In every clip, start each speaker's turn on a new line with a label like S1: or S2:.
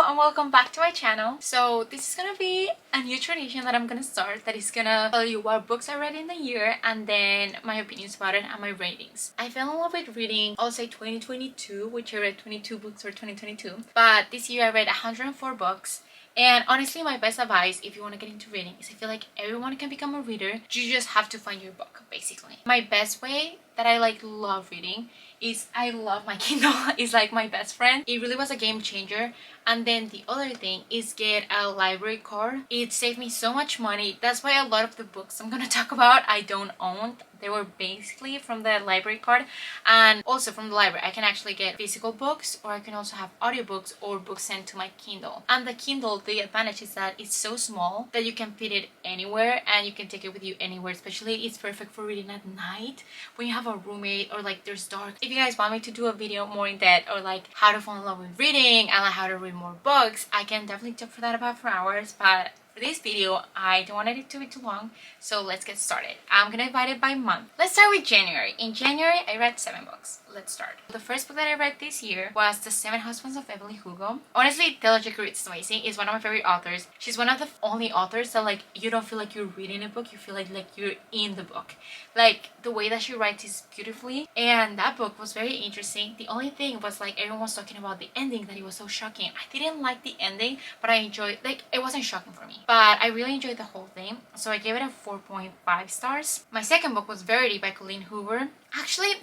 S1: and welcome back to my channel. So this is gonna be a new tradition that I'm gonna start, that is gonna tell you what books I read in the year and then my opinions about it and my ratings. I fell in love with reading, I'll say 2022, which I read 22 books for 2022, but this year I read 104 books. And honestly, my best advice if you want to get into reading is I feel like everyone can become a reader. You just have to find your book, basically. My best way that I love reading is I love my Kindle. It's like my best friend. It really was a game changer. And then the other thing is get a library card. It saved me so much money. That's why a lot of the books I'm gonna talk about I don't own. They were basically from the library card, and also from the library I can actually get physical books, or I can also have audiobooks or books sent to my Kindle. And the Kindle, the advantage is that it's so small that you can fit it anywhere and you can take it with you anywhere. Especially it's perfect for reading at night when you have a roommate or like there's dark. If you guys want me to do a video more in depth or like how to fall in love with reading and like how to read more books, I can definitely talk for that about 4 hours, but for this video, I don't want it to be too long, so let's get started. I'm gonna divide it by month. Let's start with January. In January, I read 7 books. Let's start. The first book that I read this year was The Seven Husbands of Evelyn Hugo. Honestly, Taylor Jekyll is amazing. Is one of my favorite authors. She's one of the only authors that like you don't feel like you're reading a book. You feel like you're in the book. Like the way that she writes is beautifully, and that book was very interesting. The only thing was like everyone was talking about the ending, that it was so shocking. I didn't like the ending, but I enjoyed, like, it wasn't shocking for me, but I really enjoyed the whole thing, so I gave it a 4.5 stars. My second book was Verity by Colleen Hoover. Actually,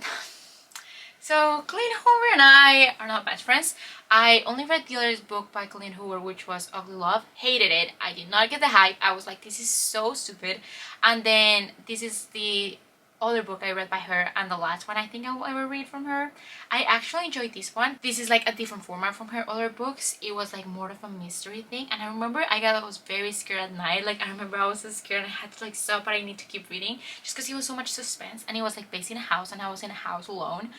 S1: so Colleen Hoover and I are not best friends. I only read the other book by Colleen Hoover, which was Ugly Love. Hated it. I did not get the hype. I was like, this is so stupid. And then this is the other book I read by her, and the last one I think I'll ever read from her. I actually enjoyed this one. This is like a different format from her other books. It was like more of a mystery thing, and I remember I was very scared at night. Like I remember I was so scared and I had to like stop, but I need to keep reading just because it was so much suspense, and it was like based in a house and I was in a house alone.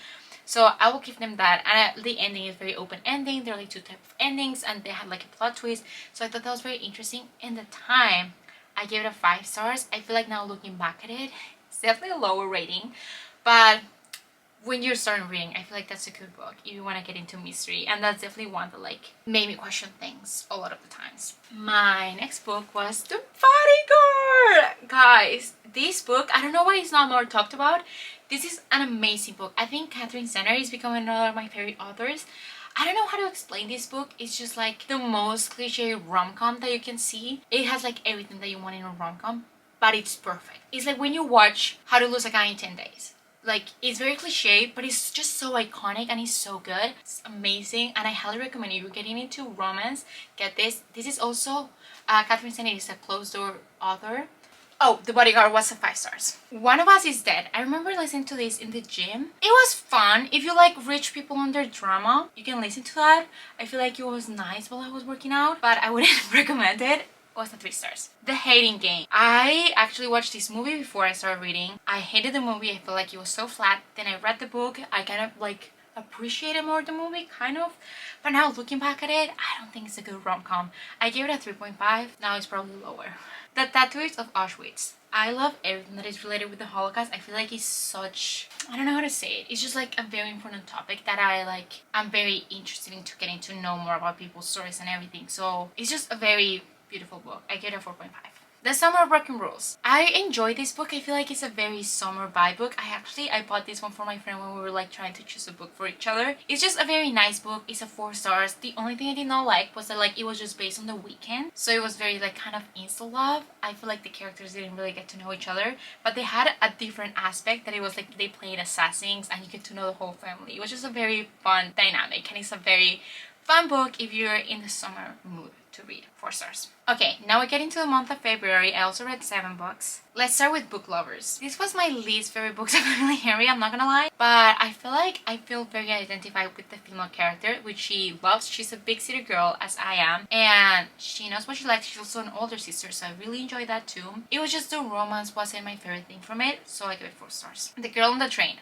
S1: So I will give them that. And the ending is very open ending. There are like 2 types of endings and they had like a plot twist, so I thought that was very interesting. In the time, I gave it a 5 stars. I feel like now looking back at it, it's definitely a lower rating, but when you're starting reading, I feel like that's a good book if you want to get into mystery, and that's definitely one that like made me question things a lot of the times. My next book was The Bodyguard. Guys, this book, I don't know why it's not more talked about. This is an amazing book. I think Catherine Zenner is becoming another of my favorite authors. I don't know how to explain this book. It's just like the most cliche rom-com that you can see. It has like everything that you want in a rom-com, but it's perfect. It's like when you watch How to Lose a Guy in 10 Days. Like, it's very cliche, but it's just so iconic and it's so good. It's amazing, and I highly recommend if you're getting into romance, get this. This is also, Catherine Zenner is a closed-door author. Oh, The Bodyguard was a 5 stars. One of Us is Dead. I remember listening to this in the gym. It was fun. If you like rich people and their drama, you can listen to that. I feel like it was nice while I was working out, but I wouldn't recommend it. Was a 3 stars. The Hating Game. I actually watched this movie before I started reading. I hated the movie. I felt like it was so flat. Then I read the book. I kind of like appreciated more the movie, kind of. But now looking back at it, I don't think it's a good rom-com. I gave it a 3.5. Now it's probably lower. The Tattooist of Auschwitz. I love everything that is related with the Holocaust. I feel like it's such, I don't know how to say it. It's just like a very important topic that I'm very interested in to getting to know more about people's stories and everything. So it's just a very beautiful book. I gave it a 4.5. The Summer of Broken Rules. I enjoyed this book. I feel like it's a very summer vibe book. I bought this one for my friend when we were like trying to choose a book for each other. It's just a very nice book. It's a 4 stars. The only thing I did not like was that like it was just based on the weekend, so it was very like kind of insta love. I feel like the characters didn't really get to know each other, but they had a different aspect that it was like they played assassins and you get to know the whole family. It was just a very fun dynamic, and it's a very fun book if you're in the summer mood to read. 4 stars. Okay, now we get into the month of February. I also read 7 books. Let's start with Book Lovers. This was my least favorite books of Emily Henry, I'm not gonna lie, but I feel very identified with the female character, which she loves. She's a big city girl, as I am, and she knows what she likes. She's also an older sister, so I really enjoyed that too. It was just the romance wasn't my favorite thing from it, so I give it 4 stars. The Girl on the Train.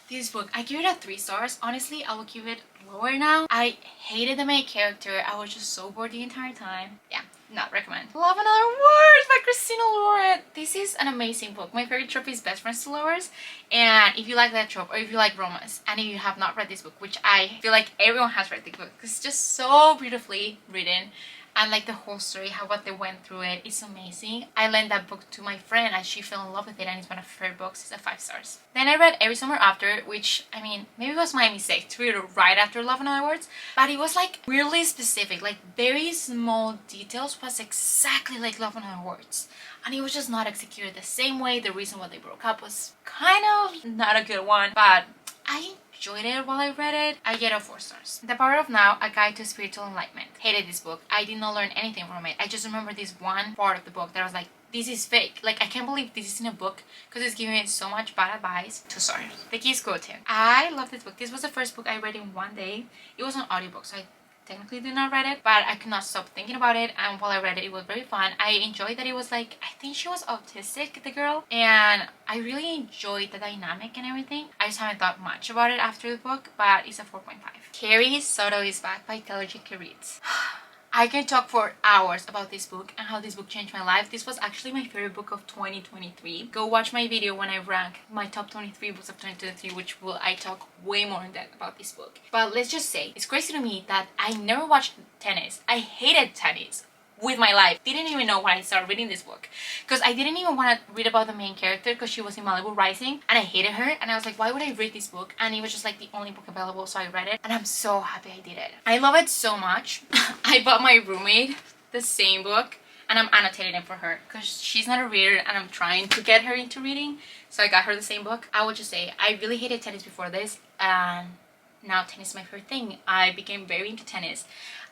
S1: This book, I give it a 3 stars. Honestly, I will give it lower now. I hated the main character. I was just so bored the entire time. Yeah, not recommend. Love and Other Words by Christina Lauren. This is an amazing book. My favorite trope is best friends to lovers, and if you like that trope, or if you like romance, and if you have not read this book, which I feel like everyone has read the book, it's just so beautifully written, and like the whole story, how what they went through it is amazing. I lent that book to my friend and she fell in love with it, and it's one of her books. It's a 5 stars. Then I read Every Summer After, which, I mean, maybe it was my mistake to read it right after Love and Other Words, but it was like really specific, like very small details was exactly like Love and Other Words, and it was just not executed the same way. The reason why they broke up was kind of not a good one, but I enjoyed it while I read it. I get a 4 stars. The Power of Now, A Guide to Spiritual Enlightenment. Hated this book. I did not learn anything from it. I just remember this one part of the book that I was like, this is fake. Like, I can't believe this is in a book because it's giving me so much bad advice. 2 stars. The Keys Quoted. I love this book. This was the first book I read in one day. It was an audiobook, so I technically did not read it, but I could not stop thinking about it, and while I read it, it was very fun. I enjoyed that it was like, I think she was autistic, the girl, and I really enjoyed the dynamic and everything. I just haven't thought much about it after the book, but it's a 4.5. Carrie Soto is Back by Taylor Jenkins Reid. I can talk for hours about this book and how this book changed my life. This was actually my favorite book of 2023. Go watch my video when I rank my top 23 books of 2023, which will I talk way more in depth about this book. But let's just say, it's crazy to me that I never watched tennis. I hated tennis with my life. Didn't even know when I started reading this book, because I didn't even want to read about the main character because she was in Malibu Rising and I hated her, and I was like, why would I read this book? And it was just like the only book available, so I read it, and I'm so happy I did it. I love it so much. I bought my roommate the same book, and I'm annotating it for her because she's not a reader and I'm trying to get her into reading, so I got her the same book. I would just say I really hated tennis before this, and now tennis is my favorite thing. I became very into tennis.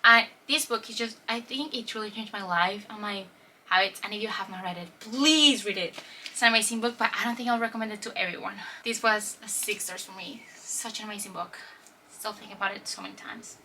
S1: And this book is just, I think it truly changed my life and my habits, and if you have not read it, please read it. It's an amazing book, but I don't think I'll recommend it to everyone. This was a 6 stars for me. Such an amazing book. Still think about it so many times.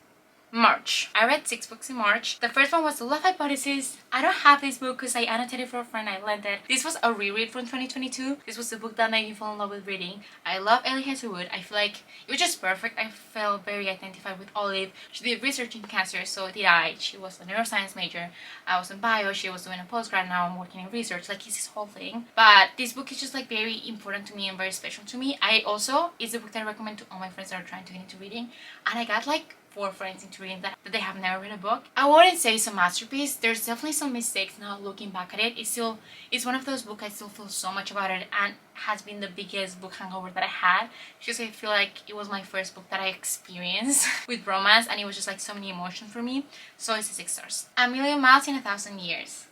S1: March. I read 6 books in March. The first one was The Love Hypothesis. I don't have this book because I annotated for a friend. I lent it. This was a reread from 2022. This was the book that made me fall in love with reading. I love Ellie Hazelwood. I feel like it was just perfect. I felt very identified with Olive. She did research in cancer, so did I. She was a neuroscience major. I was in bio. She was doing a postgrad. Now I'm working in research. Like, it's this whole thing. But this book is just like very important to me and very special to me. It's a book that I recommend to all my friends that are trying to get into reading. And I got like 4 friends into reading that they have never read a book. I wouldn't say it's a masterpiece. There's definitely some mistakes now looking back at it. It's one of those books I still feel so much about it, and has been the biggest book hangover that I had, because I feel like it was my first book that I experienced with romance, and it was just like so many emotions for me. So it's a 6 stars. A Million Miles in 1,000 Years.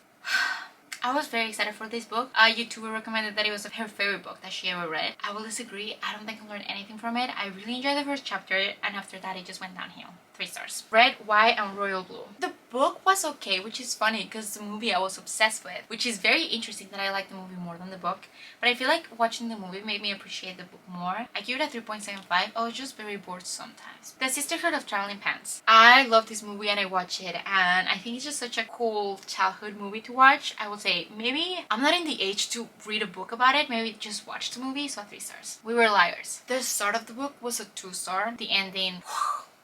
S1: I was very excited for this book. A YouTuber recommended that it was her favorite book that she ever read. I will disagree. I don't think I learned anything from it. I really enjoyed the first chapter, and after that it just went downhill. 3 stars. Red, White, and Royal Blue. The book was okay, which is funny because the movie I was obsessed with, which is very interesting that I like the movie more than the book. But I feel like watching the movie made me appreciate the book more. I give it a 3.75. I was just very bored sometimes. The Sisterhood of Traveling Pants. I love this movie and I watch it, and I think it's just such a cool childhood movie to watch. I would say maybe I'm not in the age to read a book about it. Maybe just watch the movie, so 3 stars. We Were Liars. The start of the book was a 2 star. The ending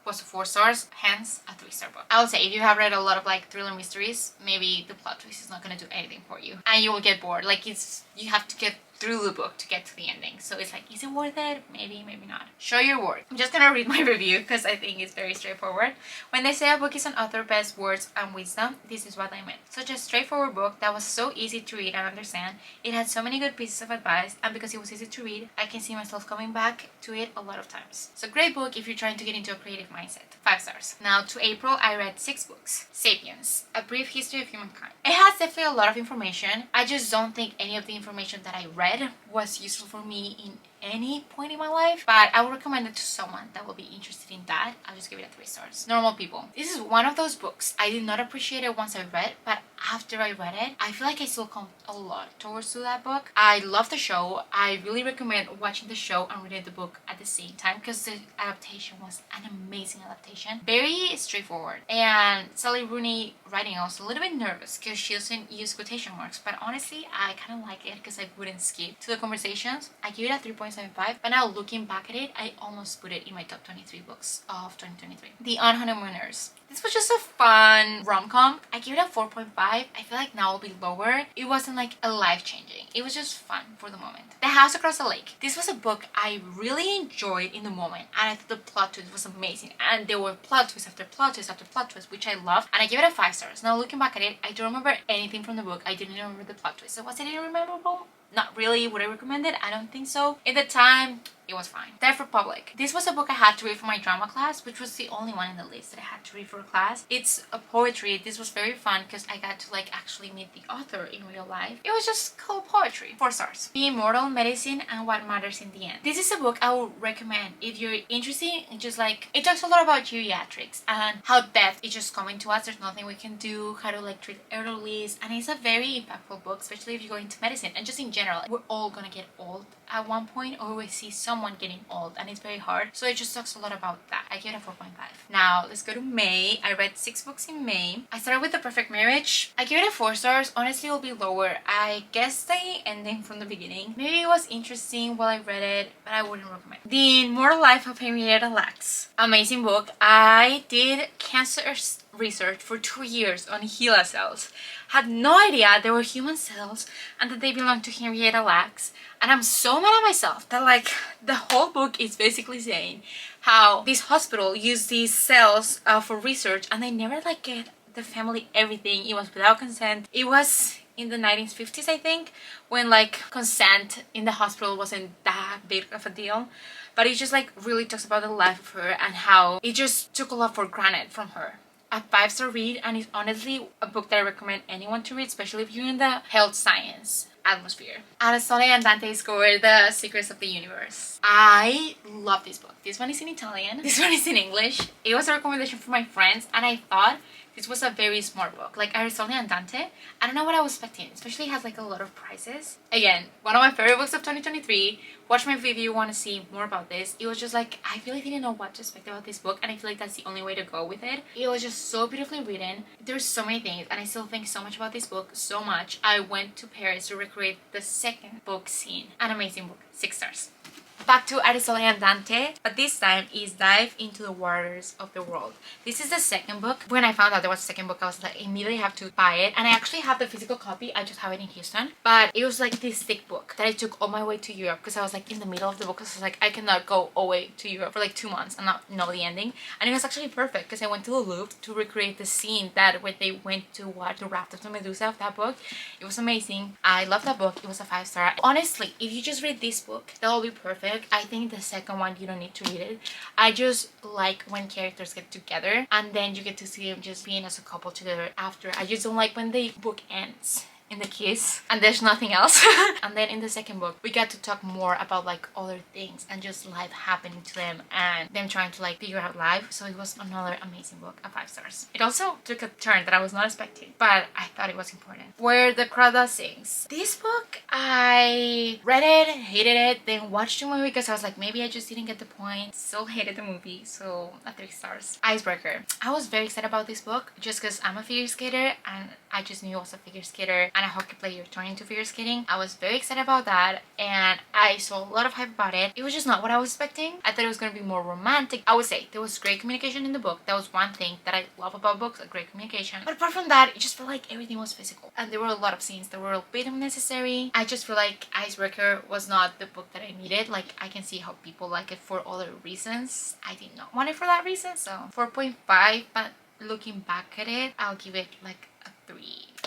S1: was 4 stars, hence a 3 star book. I would say if you have read a lot of like thriller mysteries, maybe the plot twist is not gonna do anything for you, and you will get bored. Like, you have to get through the book to get to the ending, so it's like, is it worth it? Maybe, maybe not. Show Your Work. I'm just gonna read my review because I think it's very straightforward. When they say a book is an author's best words and wisdom, this is what I meant. Such a straightforward book that was so easy to read and understand. It had so many good pieces of advice, and because it was easy to read, I can see myself coming back to it a lot of times. So great book if you're trying to get into a creative mindset. 5 stars. Now to April, I read 6 books. Sapiens, A Brief History of Humankind. It has definitely a lot of information. I just don't think any of the information that I read was useful for me in any point in my life, but I would recommend it to someone that will be interested in that. I'll just give it a 3 stars. Normal People. This is one of those books I did not appreciate it once I read, but after I read it, I feel like I still come a lot towards to that book. I love the show. I really recommend watching the show and reading the book at the same time because the adaptation was an amazing adaptation. Very straightforward. And Sally Rooney writing, I was a little bit nervous because she doesn't use quotation marks, but honestly I kind of like it because I wouldn't skip to the conversations. I give it a 3.75. 4.75, but now looking back at it, I almost put it in my top 23 books of 2023. The Honeymooners. This was just a fun rom-com. I gave it a 4.5. I feel like now it'll be lower. It wasn't like a life-changing. It was just fun for the moment. The House Across the Lake. This was a book I really enjoyed in the moment, and I thought the plot twist was amazing, and there were plot twist after plot twist after plot twist, which I loved, and I gave it a 5 stars. Now looking back at it, I don't remember anything from the book. I didn't remember the plot twist. So was it memorable? Not really. Would I recommend it? I don't think so. At the time, it was fine. Death Republic. This was a book I had to read for my drama class, which was the only one in the list that I had to read for a class. It's a poetry. This was very fun because I got to like actually meet the author in real life. It was just called poetry. 4 stars. The Immortal, Medicine, and What Matters in the End. This is a book I would recommend if you're interested in just like, it talks a lot about geriatrics and how death is just coming to us. There's nothing we can do, how to like treat elderlies, and it's a very impactful book, especially if you go into medicine and just in general. We're all gonna get old at one point, or we see someone getting old, and it's very hard. So it just talks a lot about that. I give it a 4.5. Now let's go to May. I read 6 books in May. I started with The Perfect Marriage. I give it a 4 stars. Honestly, it'll be lower. I guess the ending from the beginning, maybe it was interesting while I read it, but I wouldn't recommend. The Immortal Life of Henrietta Lacks. Amazing book. I did cancer research for 2 years on HeLa cells. Had no idea they were human cells and that they belong to Henrietta Lacks. And I'm so mad at myself that like the whole book is basically saying how this hospital used these cells for research, and they never like get the family everything. It was without consent. It was in the 1950s, I think, when like consent in the hospital wasn't that big of a deal. But it just like really talks about the life of her and how it just took a lot for granted from her. A 5-star read, and it's honestly a book that I recommend anyone to read, especially if you're in the health science atmosphere. Aristotele and Dante scored The Secrets of the Universe. I love this book. This one is in Italian. This one is in English. It was a recommendation from my friends, and I thought this was a very smart book. Like Aristotele and Dante, I don't know what I was expecting. Especially it has like a lot of prizes. Again, one of my favorite books of 2023. Watch my video if you want to see more about this. It was just like, I really didn't know what to expect about this book, and I feel like that's the only way to go with it. It was just so beautifully written. There's so many things, and I still think so much about this book, so much. I went to Paris to recreate the second book scene. An amazing book. 6 stars. Back to Aristotele and Dante, but this time is Dive into the Waters of the World. This is the second book. When I found out there was a second book, I was like, I immediately have to buy it. And I actually have the physical copy. I just have it in Houston. But it was like this thick book that I took all my way to Europe because I was like in the middle of the book. So I was like, I cannot go away to Europe for like 2 months and not know the ending. And it was actually perfect because I went to the Louvre to recreate the scene that when they went to watch the Raft of the Medusa of that book. It was amazing. I love that book. It was a 5-star. Honestly, if you just read this book, that will be perfect. I think the second one you don't need to read it. I just like when characters get together and then you get to see them just being as a couple together after. I just don't like when the book ends in the kiss and there's nothing else. And then in the second book we got to talk more about like other things and just life happening to them and them trying to like figure out life. So it was another amazing book, a 5 stars. It also took a turn that I was not expecting, but I thought it was important. Where the Crowd Sings. This book, I read it, hated it, then watched the movie because I was like, maybe I just didn't get the point. Still hated the movie, so a 3 stars. Icebreaker. I was very excited about this book just because I'm a figure skater and I just knew I was a figure skater and a hockey player turning into figure skating. I was very excited about that and I saw a lot of hype about it. It was just not what I was expecting. I thought it was going to be more romantic. I would say there was great communication in the book. That was one thing that I love about books, a great communication. But apart from that, it just felt like everything was physical. And there were a lot of scenes that were a bit unnecessary. I just feel like Icebreaker was not the book that I needed. Like I can see how people like it for other reasons. I did not want it for that reason. So 4.5, but looking back at it, I'll give it like a 3.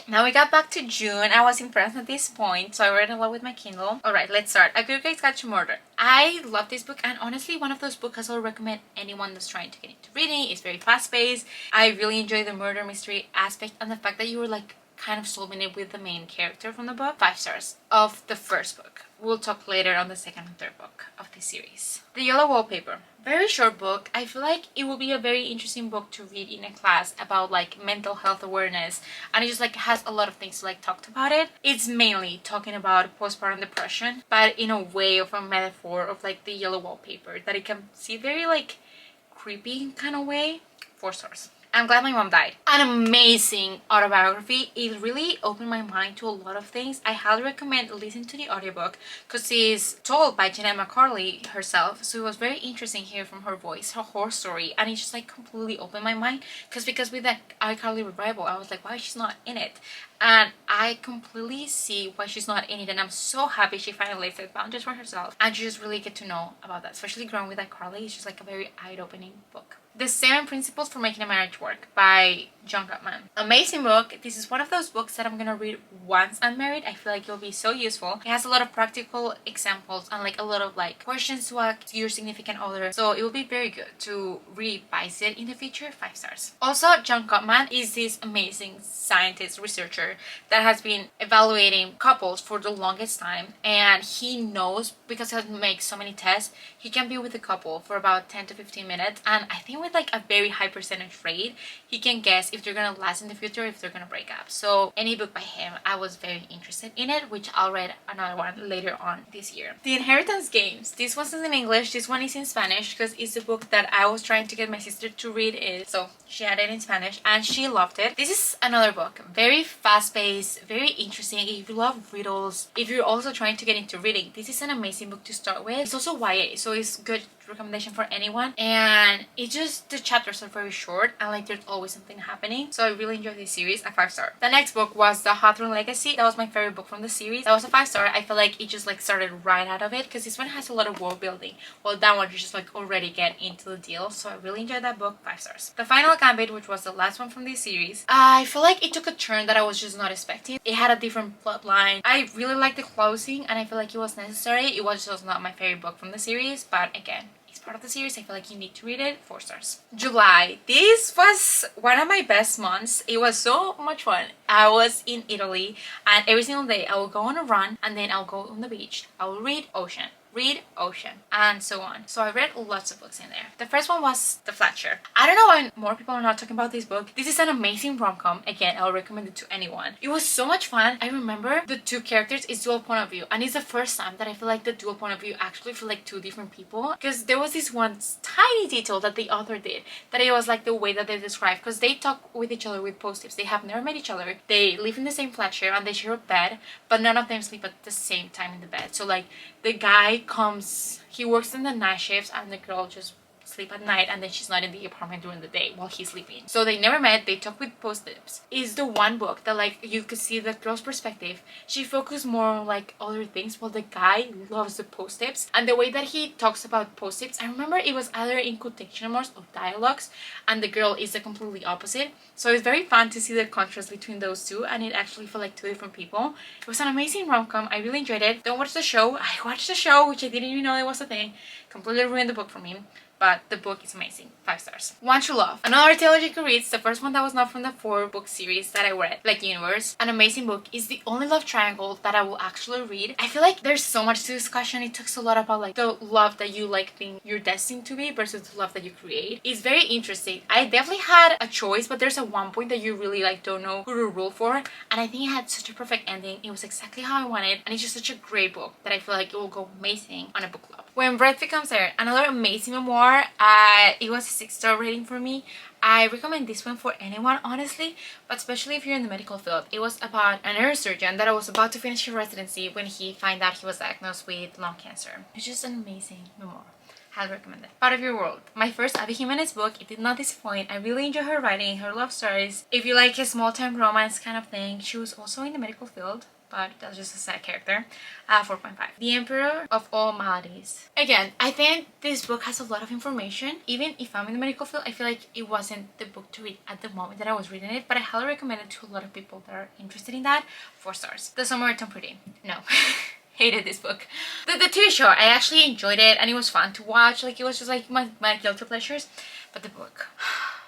S1: Now we got back to June. I was impressed at this point, so I read a lot with my Kindle. Alright, let's start. A Good Guide to Murder. I love this book, and honestly one of those books I will recommend anyone that's trying to get into reading. It's very fast-paced. I really enjoy the murder mystery aspect and the fact that you were like kind of solving it with the main character from the book. 5 stars of the first book. We'll talk later on the second and third book of this series. The Yellow Wallpaper. Very short book. I feel like it will be a very interesting book to read in a class about like mental health awareness, and it just like has a lot of things to like talked about it. It's mainly talking about postpartum depression, but in a way of a metaphor of like the yellow wallpaper that it can see very like creepy kind of way. 4 stars. I'm Glad My Mom Died. An amazing autobiography. It really opened my mind to a lot of things. I highly recommend listening to the audiobook because it's told by Jeanette McCarthy herself. So it was very interesting hearing from her voice, her whole story, and it just like completely opened my mind. Because with that iCarly revival, I was like, why she's not in it? And I completely see why she's not in it, and I'm so happy she finally set boundaries for herself and you just really get to know about that, especially growing with iCarly. It's just like a very eye-opening book. The 7 Principles for Making a Marriage Work by John Gottman. Amazing book. This is one of those books that I'm gonna read once I'm married. I feel like it'll be so useful. It has a lot of practical examples and like a lot of like questions to ask your significant other. So it will be very good to revise it in the future. 5 stars. Also, John Gottman is this amazing scientist, researcher that has been evaluating couples for the longest time, and he knows, because he makes so many tests, he can be with a couple for about 10 to 15 minutes, and I think with like a very high percentage rate he can guess if they're gonna last in the future, if they're gonna break up. So any book by him, I was very interested in it, which I'll read another one later on this year. The Inheritance Games. This wasn't in English, this one is in Spanish because it's a book that I was trying to get my sister to read it, so she had it in Spanish and she loved it. This is another book, very fast-paced, very interesting. If you love riddles, if you're also trying to get into reading, this is an amazing book to start with. It's also YA, so it's good recommendation for anyone, and it just, the chapters are very short and like there's always something happening, so I really enjoyed this series. A 5 star. The next book was The Hawthorne Legacy. That was my favorite book from the series. That was a 5 star. I feel like it just like started right out of it because this one has a lot of world building, while that one you just like already get into the deal, so I really enjoyed that book. 5 stars. The Final Gambit, which was the last one from this series, I feel like it took a turn that I was just not expecting. It had a different plot line. I really liked the closing and I feel like it was necessary. It was just not my favorite book from the series, but again, part of the series. I feel like you need to read it. 4 stars. July. This was one of my best months. It was so much fun. I was in Italy and every single day I will go on a run and then I'll go on the beach. I will read ocean, and so on. So I read lots of books in there. The first one was The Flatcher. I don't know why more people are not talking about this book. This is an amazing rom-com. Again, I'll recommend it to anyone. It was so much fun. I remember the 2 characters is dual point of view, and it's the first time that I feel like the dual point of view actually feel like 2 different people, because there was this one tiny detail that the author did that it was like the way that they describe, because they talk with each other with post-its. They have never met each other. They live in the same flat share and they share a bed, but none of them sleep at the same time in the bed. So like the guy comes, he works in the night shifts and the girl just sleep at night, and then she's not in the apartment during the day while he's sleeping. So they never met. They talk with post-its. Is the one book that like you could see the girl's perspective. She focused more on like other things while the guy loves the post-its, and the way that he talks about post-its, I remember it was either in quotation marks or dialogues, and the girl is the completely opposite. So it's very fun to see the contrast between those two, and it actually felt like 2 different people. It was an amazing rom-com. I really enjoyed it. Don't watch the show. I watched the show, which I didn't even know it was a thing. Completely ruined the book for me. But the book is amazing. 5 stars. One True Love. Another tale you could read. The first one that was not from the 4-book series that I read, like Universe. An amazing book. It's the only love triangle that I will actually read. I feel like there's so much to discussion. It talks a lot about like the love that you like think you're destined to be versus the love that you create. It's very interesting. I definitely had a choice, but there's a one point that you really like don't know who to rule for, and I think it had such a perfect ending. It was exactly how I wanted, and it's just such a great book that I feel like it will go amazing on a book club. When Breath Becomes Air. Another amazing memoir. It was a 6-star rating for me. I recommend this one for anyone, honestly, but especially if you're in the medical field. It was about a neurosurgeon that was about to finish his residency when he found out he was diagnosed with lung cancer. It's just an amazing memoir. Highly recommend it. Part of Your World. My first Abby Jimenez book. It did not disappoint. I really enjoy her writing, her love stories. If you like a small-time romance kind of thing, she was also in the medical field, but that's just a side character. 4.5. The Emperor of All Maladies. Again, I think this book has a lot of information. Even if I'm in the medical field, I feel like it wasn't the book to read at the moment that I was reading it, but I highly recommend it to a lot of people that are interested in that. 4 stars. The Summer Tom Pretty. No. Hated this book. The TV show, I actually enjoyed it and it was fun to watch. Like, it was just like my guilty pleasures. But the book,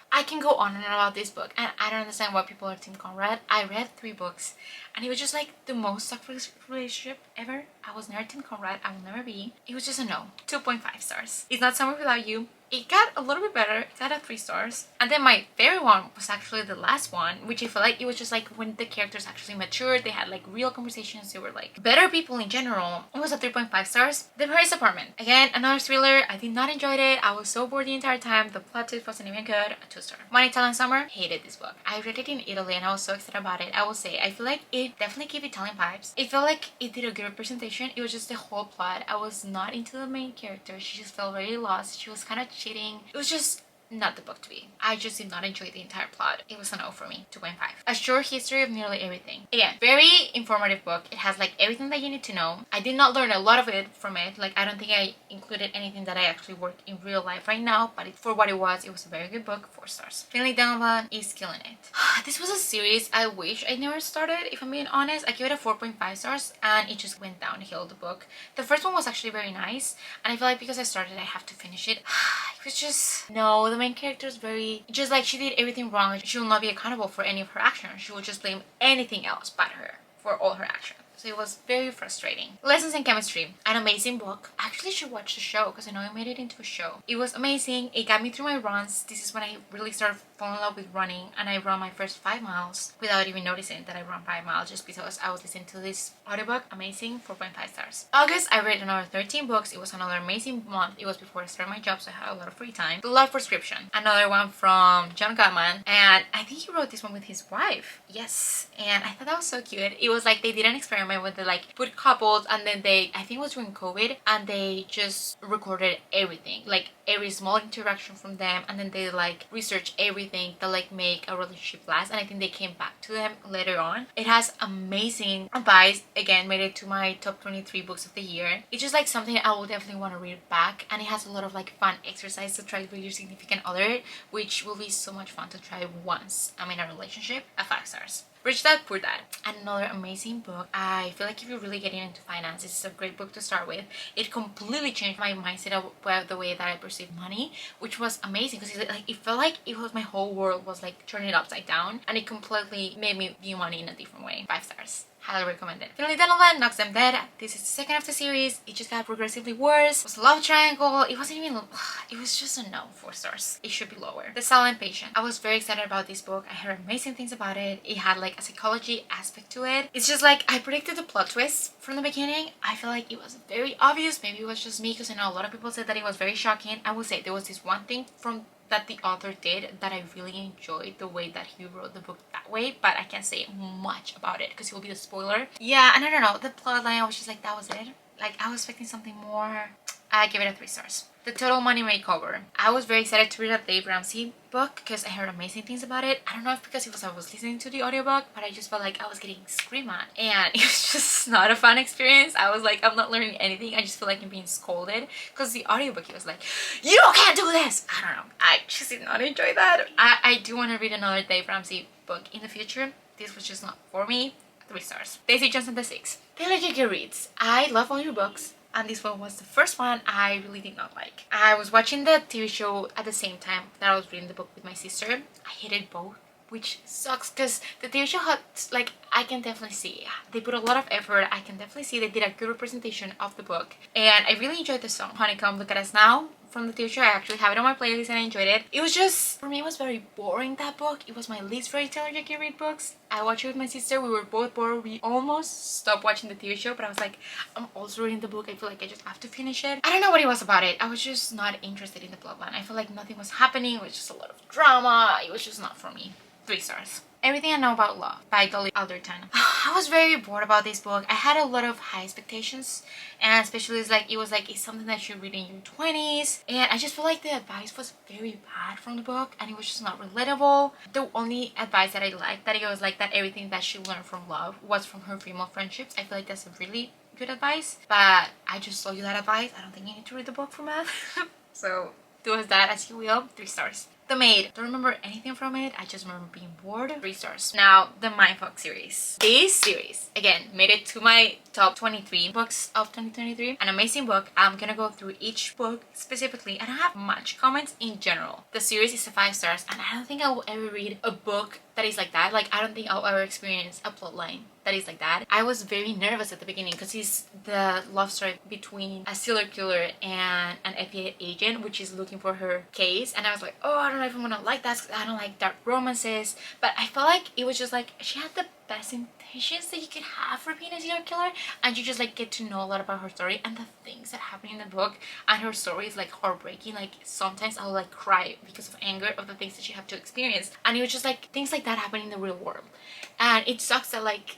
S1: I can go on and on about this book, and I don't understand why people are Team Conrad. I read 3 books and it was just like the most toxic relationship ever. I was never Team Conrad. I will never be. It was just a no. 2.5 stars. It's not Summer Without You. it got a little bit better. It got a 3 stars. And then my favorite one was actually the last one, which I feel like it was just like when the characters actually matured, they had like real conversations, they were like better people in general. It was a 3.5 stars. The Paris Apartment. Again, another thriller. I did not enjoy it. I was so bored the entire time. The plot twist wasn't even good. A 2 star. One Italian Summer. Hated this book. I read it in Italy and I was so excited about it. I will say, I feel like it definitely gave Italian vibes. It felt like it did a good representation. It was just the whole plot. I was not into the main character. She just felt very lost. She was kind of cheating. It was just not the book to be. I just did not enjoy the entire plot. It was a no for me. 2.5. A short history of nearly everything. Again, very informative book. It has like everything that you need to know. I did not learn a lot of it from it. Like, I don't think I included anything that I actually work in real life right now, but for what it was a very good book. 4 stars. Finley Donovan is killing it. This was a series I wish I never started, if I'm being honest. I gave it a 4.5 stars and it just went downhill, the book. The first one was actually very nice, and I feel like because I started, I have to finish it. It was just, no, the main character is very, just like she did everything wrong. She will not be accountable for any of her actions. She will just blame anything else but her for all her actions. So it was very frustrating. Lessons in Chemistry, an amazing book. I actually should watch the show because I know I made it into a show. It was amazing. It got me through my runs. This is when I really started falling in love with running, and I ran my first 5 miles without even noticing that I ran 5 miles, just because I was listening to this audiobook. Amazing. 4.5 stars. August, I read another 13 books. It was another amazing month. It was before I started my job, so I had a lot of free time. The Love Prescription, another one from John Gottman, and I think he wrote this one with his wife. Yes, and I thought that was so cute. It was like they did an experiment with the like put couples, and then they, I think it was during COVID, and they just recorded everything, like every small interaction from them, and then they like research everything that like make a relationship last, and I think they came back to them later on. It has amazing advice. Again, made it to my top 23 books of the year. It's just like something I will definitely want to read back, and it has a lot of like fun exercise to try with your significant other, which will be so much fun to try once I'm in a relationship. A 5 stars. Rich Dad Poor Dad, another amazing book. I feel like if you're really getting into finance, it's a great book to start with. It completely changed my mindset about the way that I perceive money, which was amazing because it felt like it was my whole world was like turning upside down, and it completely made me view money in a different way. 5 stars. Highly recommend it. Finally, Donovan Knocks Them Dead. This is the second of the series. It just got progressively worse. It was a love triangle. It wasn't even, it was just a no. 4 stars. It should be lower. The Silent Patient. I was very excited about this book. I heard amazing things about it. It had like a psychology aspect to it. It's just like I predicted the plot twist from the beginning. I feel like it was very obvious. Maybe it was just me because I know a lot of people said that it was very shocking. I would say there was this one thing from that the author did that I really enjoyed, the way that he wrote the book that way, but I can't say much about it because it will be a spoiler. Yeah, and I don't know, the plot line, I was just like, that was it. Like, I was expecting something more. I give it a 3 stars. The Total Money Makeover. I was very excited to read a Dave Ramsey book because I heard amazing things about it. I don't know if because it was I was listening to the audiobook, but I just felt like I was getting screamed at, and it was just not a fun experience. I was like, I'm not learning anything. I just feel like I'm being scolded because the audiobook, it was like, you can't do this. I don't know. I just did not enjoy that. I do want to read another Dave Ramsey book in the future. This was just not for me. 3 stars. Daisy Johnson the 6. Taylor J.K. reads. I love all your books, and this one was the first one I really did not like. I was watching the TV show at the same time that I was reading the book with my sister. I hated both, which sucks because the TV show had, like, I can definitely see they put a lot of effort. I can definitely see they did a good representation of the book, and I really enjoyed the song Honeycomb Look At Us Now from the TV show. I actually have it on my playlist and I enjoyed it. It was just, for me, it was very boring, that book. It was my least favorite Taylor J.K. Reid books. I watched it with my sister. We were both bored. We almost stopped watching the TV show, but I was like, I'm also reading the book. I feel like I just have to finish it. I don't know what it was about it. I was just not interested in the plotline. I feel like nothing was happening. It was just a lot of drama. It was just not for me. 3 stars. Everything I Know About Love by Dolly Alderton. I was very bored about this book. I had a lot of high expectations, and especially it's something that you read in your 20s, and I just feel like the advice was very bad from the book, and it was just not relatable. The only advice that I liked, that it was like that everything that she learned from love was from her female friendships. I feel like that's a really good advice, but I just told you that advice. I don't think you need to read the book for that. So do as that as you will. 3 stars. The Maid. Don't remember anything from it. I just remember being bored. 3 stars. Now, the Mindfuck series. This series, again, made it to my top 23 books of 2023. An amazing book. I'm gonna go through each book specifically. I don't have much comments in general. The series is a 5 stars, and I don't think I will ever read a book that is like that. Like, I don't think I'll ever experience a plot line that is like that. I was very nervous at the beginning because it's the love story between a serial killer and an FBI agent, which is looking for her case. And I was like, oh, I don't know if I'm gonna like that 'cause I don't like dark romances. But I felt like it was just like she had the best intentions that you could have for being a serial killer, and you just like get to know a lot about her story and the things that happen in the book. And her story is like heartbreaking. Like, sometimes I'll like cry because of anger of the things that she had to experience, and it was just like things like that happen in the real world. And it sucks that like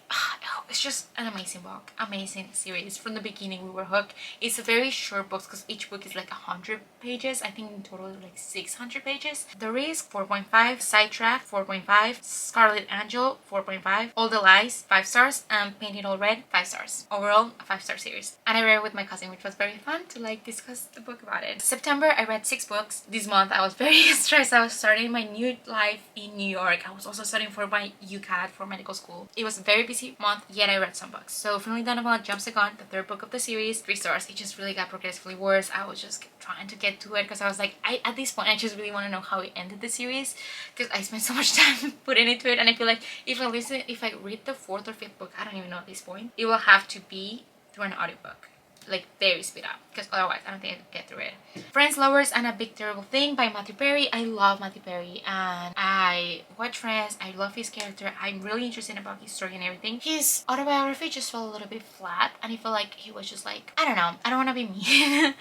S1: it's just an amazing book, amazing series. From the beginning we were hooked. It's a very short book because each book is like 100 pages. I think in total like 600 pages. The Risk 4.5, Sidetrack 4.5, Scarlet Angel 4.5, All the Lies 5 stars, and Painted All Red 5 stars. Overall a 5-star series. And I read it with my cousin, which was very fun to like discuss the book about it. September I read 6 books. This month I was very stressed. I was starting my new life in New York. I was also studying for my UCAT for medical school. It was a very busy month, yet I read some books. So Finally Donovan Jumps the Gun, the 3rd book of the series, 3 stars. It just really got progressively worse. I was just trying to get to it because I was like, at this point I just really want to know how it ended the series, because I spent so much time putting into it. And I feel like if I read the 4th or 5th book, I don't even know at this point, it will have to be through an audiobook, like very speed up, because otherwise I don't think I could get through it. Friends, Lovers, and a Big Terrible Thing by Matthew Perry. I love Matthew Perry and I watch Friends. I love his character. I'm really interested about his story and everything. His autobiography just felt a little bit flat, and I feel like he was just like, I don't know, I don't want to be mean.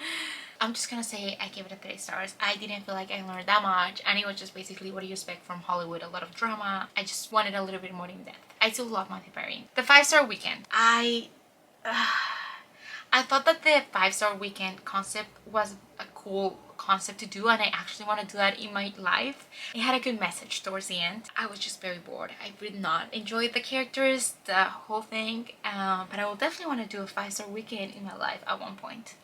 S1: I'm just gonna say I gave it a 3 stars. I didn't feel like I learned that much, and it was just basically what you expect from Hollywood, a lot of drama. I just wanted a little bit more in depth. I still love Matthew Perry. The 5-star Weekend. I thought that the 5-star Weekend concept was a cool concept to do, and I actually want to do that in my life. It had a good message towards the end. I was just very bored. I did not enjoy the characters, the whole thing, but I will definitely want to do a 5-star Weekend in my life at one point.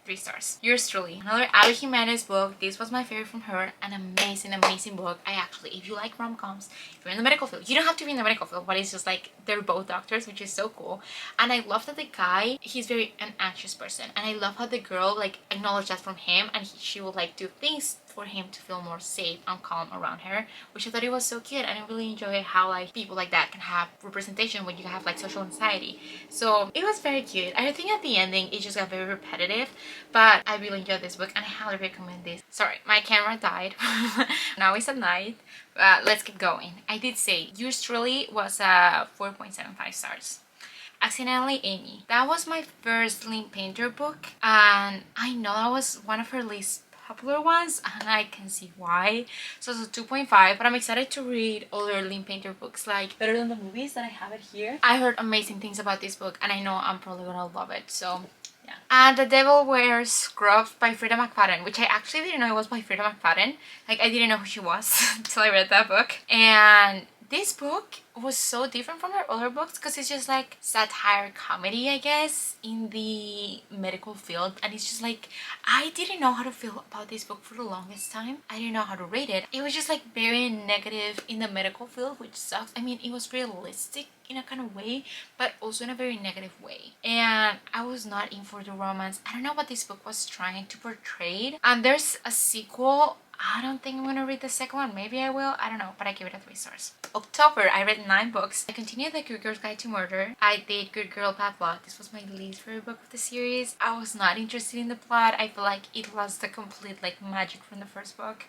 S1: 3 stars. Yours truly. Another Ali Jimenez book. This was my favorite from her. An amazing book. I actually, if you like rom-coms, if you're in the medical field, you don't have to be in the medical field, but it's just like they're both doctors, which is so cool. And I love that the guy, he's very an anxious person, and I love how the girl like acknowledged that from him, and she will like do things for him to feel more safe and calm around her, which I thought it was so cute. And I really enjoy how like people like that can have representation when you have like social anxiety. So it was very cute. I think at the ending it just got very repetitive, but I really enjoyed this book and I highly recommend this. Sorry, my camera died. Now it's at night. Let's keep going. I did say Yours Truly was a 4.75 stars. Accidentally Amy. That was my first Lynn Painter book, and I know that was one of her least popular ones, and I can see why. So it's a 2.5, but I'm excited to read other Lynn Painter books, like Better Than the Movies, that I have it here. I heard amazing things about this book, and I know I'm probably gonna love it, so yeah. And The Devil Wears Scrubs by Frida McFadden, which I actually didn't know it was by Frida McFadden. Like, I didn't know who she was until I read that book. And this book was so different from her other books because it's just like satire comedy, I guess, in the medical field. And it's just like, I didn't know how to feel about this book for the longest time. I didn't know how to rate it. It was just like very negative in the medical field, which sucks. I mean, it was realistic in a kind of way, but also in a very negative way. And I was not in for the romance. I don't know what this book was trying to portray. And there's a sequel. I don't think I'm gonna read the second one. Maybe I will. I don't know, but I give it a 3 stars. October, I read 9 books. I continued The Good Girl's Guide to Murder. I did Good Girl Bad Blood. This was my least favorite book of the series. I was not interested in the plot. I feel like it lost the complete like magic from the first book.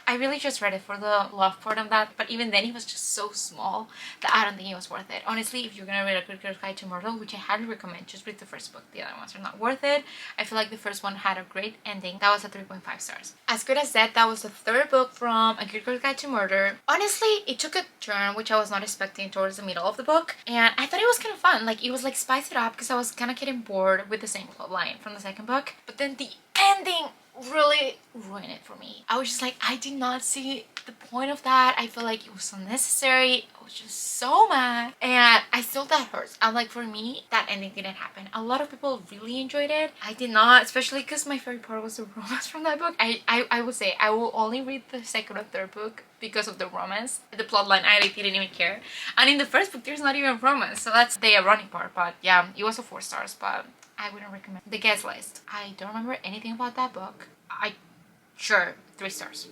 S1: I really just read it for the love part of that, but even then it was just so small that I don't think it was worth it. Honestly, if you're gonna read A Good Girl's Guide to Murder, which I highly recommend, just read the first book. The other ones are not worth it. I feel like the first one had a great ending. That was a 3.5 stars. As Good as Dead, that was the 3rd book from A Good Girl's Guide to Murder. Honestly, it took a turn which I was not expecting towards the middle of the book, and I thought it was kind of fun. Like, it was like spice it up because I was kind of getting bored with the same plot line from the second book, but then the ending really ruined it for me. I was just like, I did not see the point of that. I feel like it was unnecessary. I was just so mad, and I still, that hurts. And like, for me, that ending didn't happen. A lot of people really enjoyed it. I did not, especially because my favorite part was the romance from that book. I would say I will only read the second or third book because of the romance. The plotline, I didn't even care. And in the first book, there's not even romance, so that's the ironic part. But yeah, it was a 4 stars, but I wouldn't recommend. The Guest List. I don't remember anything about that book. Sure, 3 stars.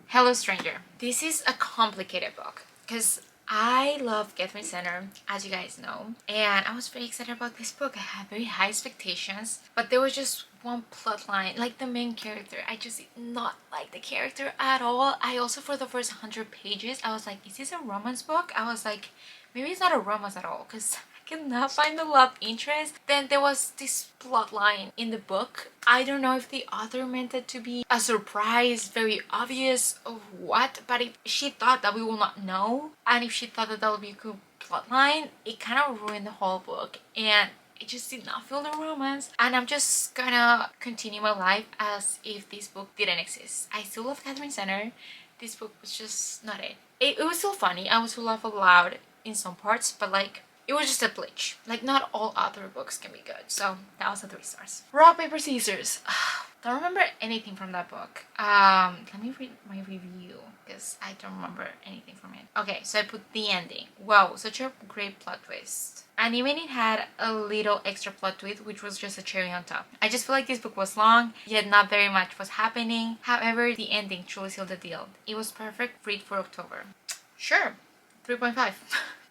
S1: Hello Stranger. This is a complicated book because I love Catherine Center, as you guys know, and I was very excited about this book. I had very high expectations, but there was just one plot line, like the main character. I just did not like the character at all. I also, for the first 100 pages, I was like, is this a romance book? I was like, maybe it's not a romance at all, because I cannot find the love interest. Then there was this plot line in the book. I don't know if the author meant it to be a surprise, very obvious of what, but if she thought that we will not know, and if she thought that that would be a good plot line, it kind of ruined the whole book. And it just did not feel the romance, and I'm just gonna continue my life as if this book didn't exist. I still love Catherine Center. This book was just not it. It was still funny. I was to laugh aloud in some parts, but like, it was just a glitch. Like, not all author books can be good. So that was a 3 stars. Rock, Paper, Scissors. Don't remember anything from that book. Let me read my review because I don't remember anything from it. Okay, so I put the ending. Wow, such a great plot twist. And even it had a little extra plot twist, which was just a cherry on top. I just feel like this book was long, yet not very much was happening. However, the ending truly sealed the deal. It was perfect read for October. Sure, 3.5.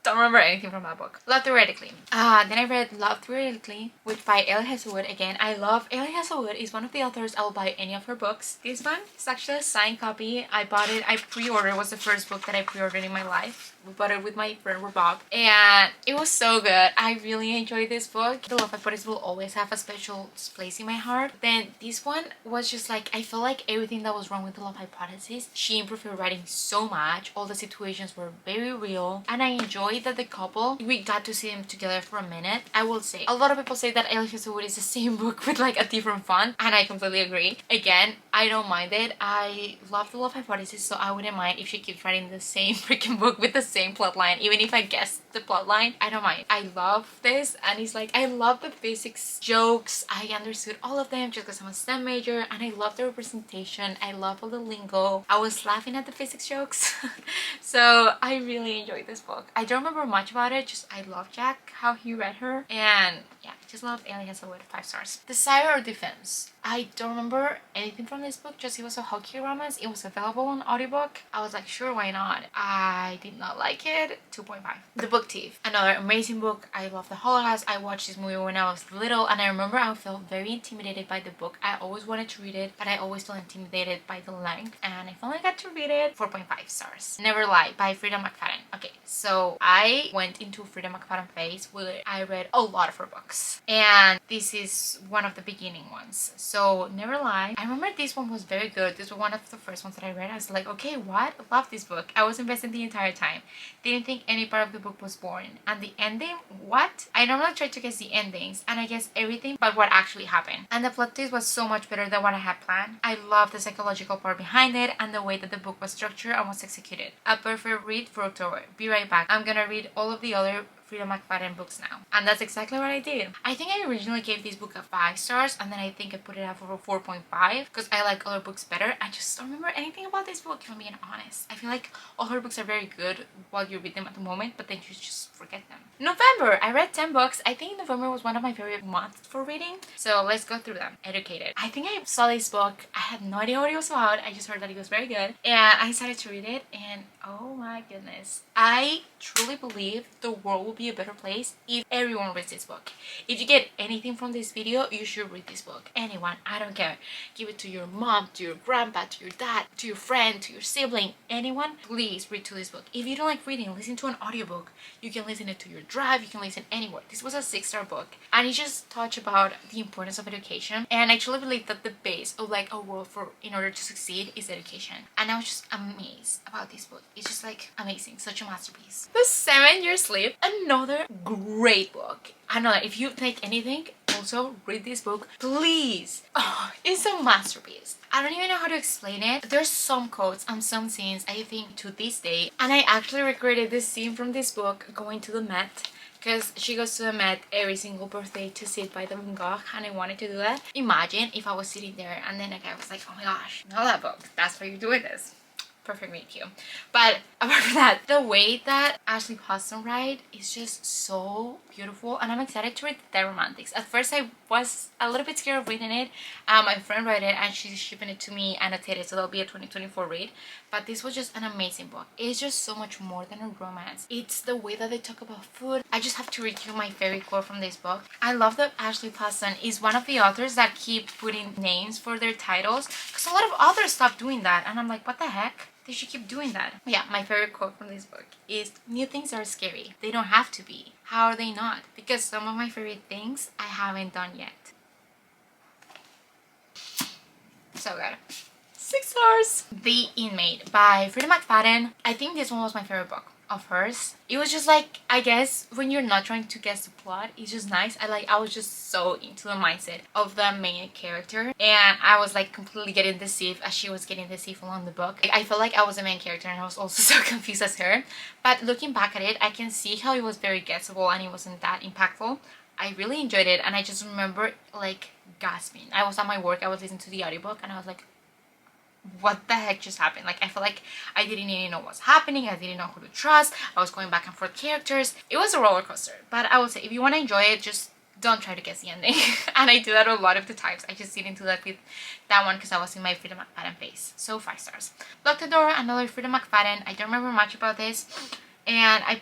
S1: Don't remember anything from that book. Love Theoretically. Then I read Love Theoretically, which by Ellie Hazelwood. Again, I love Ellie Hazelwood. Is one of the authors I will buy any of her books. This one is actually a signed copy. I bought it. I pre-ordered. It was the first book that I pre-ordered in my life. We bought it with my friend Bob, and it was so good. I really enjoyed this book. The Love Hypothesis will always have a special place in my heart. Then this one was just like, I feel like everything that was wrong with The Love Hypothesis, she improved her writing so much. All the situations were very real, and I enjoyed that the couple, we got to see them together for a minute. I will say, a lot of people say that Ellie Hazelwood is the same book with like a different font, and I completely agree. Again, I don't mind it. I love The Love Hypothesis, so I wouldn't mind if she keeps writing the same freaking book with the same plot line. Even if I guess the plot line, I don't mind. I love this, and it's like, I love the physics jokes. I understood all of them just because I'm a STEM major, and I love the representation. I love all the lingo. I was laughing at the physics jokes. So I really enjoyed this book. I don't remember much about it, just I love Jack, how he read her, and yeah, I just love Ellie Hazelwood. 5 stars. Desire or Defense. I don't remember anything from this book, just it was a hockey romance. It was available on audiobook. I was like, sure, why not? I did not like it. 2.5. The Book Thief. Another amazing book. I love the Holocaust. I watched this movie when I was little, and I remember I felt very intimidated by the book. I always wanted to read it, but I always felt intimidated by the length, and I finally got to read it. 4.5 stars. Never Lie by Frida McFadden. Okay, so I went into Frida McFadden phase where I read a lot of her books, and this is one of the beginning ones. So Never Lie, I remember this one was very good. This was one of the first ones that I read. I was like, okay, what? I love this book. I was invested the entire time. Didn't think any part of the book was boring. And the ending, what? I normally try to guess the endings, and I guess everything but what actually happened. And the plot twist was so much better than what I had planned. I love the psychological part behind it and the way that the book was structured and was executed. A perfect read for October. Be right back. I'm gonna read all of the other Frida McFadden books now, and that's exactly what I did. I think I originally gave this book a 5 stars, and then I think I put it out for 4.5 because I like other books better. I just don't remember anything about this book, if I'm being honest. I feel like all her books are very good while you read them at the moment, but then you just forget them. November, I read 10 books. I think November was one of my favorite months for reading, so let's go through them. Educated. I think I saw this book. I had no idea what it was about. I just heard that it was very good, and I decided to read it, and oh my goodness, I truly believe the world will be a better place if everyone reads this book. If you get anything from this video, you should read this book. Anyone, I don't care. Give it to your mom, to your grandpa, to your dad, to your friend, to your sibling, anyone, please read to this book. If you don't like reading, listen to an audiobook. You can listen it to your drive, you can listen anywhere. This was a 6-star book, and it just touched about the importance of education, and I truly believe that the base of like a world for in order to succeed is education. And I was just amazed about this book. It's just like amazing, such a masterpiece. The 7 Year Slip, another great book. Another, if you like anything, also read this book, please. Oh, it's a masterpiece. I don't even know how to explain it. There's some quotes and some scenes I think to this day, and I actually regretted this scene from this book, going to the Met, because she goes to the Met every single birthday to sit by the Van Gogh, and I wanted to do that. Imagine if I was sitting there and then a guy was like, oh my gosh, know that book, that's why you're doing this. perfect meet cute. But apart from that, the way that Ashley Poston writes is just so beautiful, and I'm excited to read The Romantics. At first I was a little bit scared of reading it. My friend read it and she's shipping it to me annotated, so that'll be a 2024 read. But this was just an amazing book. It's just so much more than a romance. It's the way that they talk about food. I just have to read you my favorite quote from this book. I love that Ashley Poston is one of the authors that keep putting names for their titles, because a lot of authors stop doing that, and I'm like, what the heck? They should keep doing that. Yeah, my favorite quote from this book is, new things are scary. They don't have to be. How are they not? Because some of my favorite things I haven't done yet. So good. 6 stars. The Inmate by Frida McFadden. I think this one was my favorite book of hers. It was just like, I guess when you're not trying to guess the plot, it's just nice. I was just so into the mindset of the main character, and I was like completely getting deceived as she was getting deceived along the book. I felt like I was the main character and I was also so confused as her. But looking back at it, I can see how it was very guessable and it wasn't that impactful. I really enjoyed it, and I just remember like gasping. I was at my work, I was listening to the audiobook, and I was like, what the heck just happened? Like, I felt like I didn't even know what's happening. I didn't know who to trust. I was going back and forth characters. It was a roller coaster. But I would say, if you want to enjoy it, just don't try to guess the ending. And I do that a lot of the times. I just didn't do that with that one because I was in my Frida McFadden phase. So 5 stars. Lock the Door, another Frida McFadden. I don't remember much about this. And I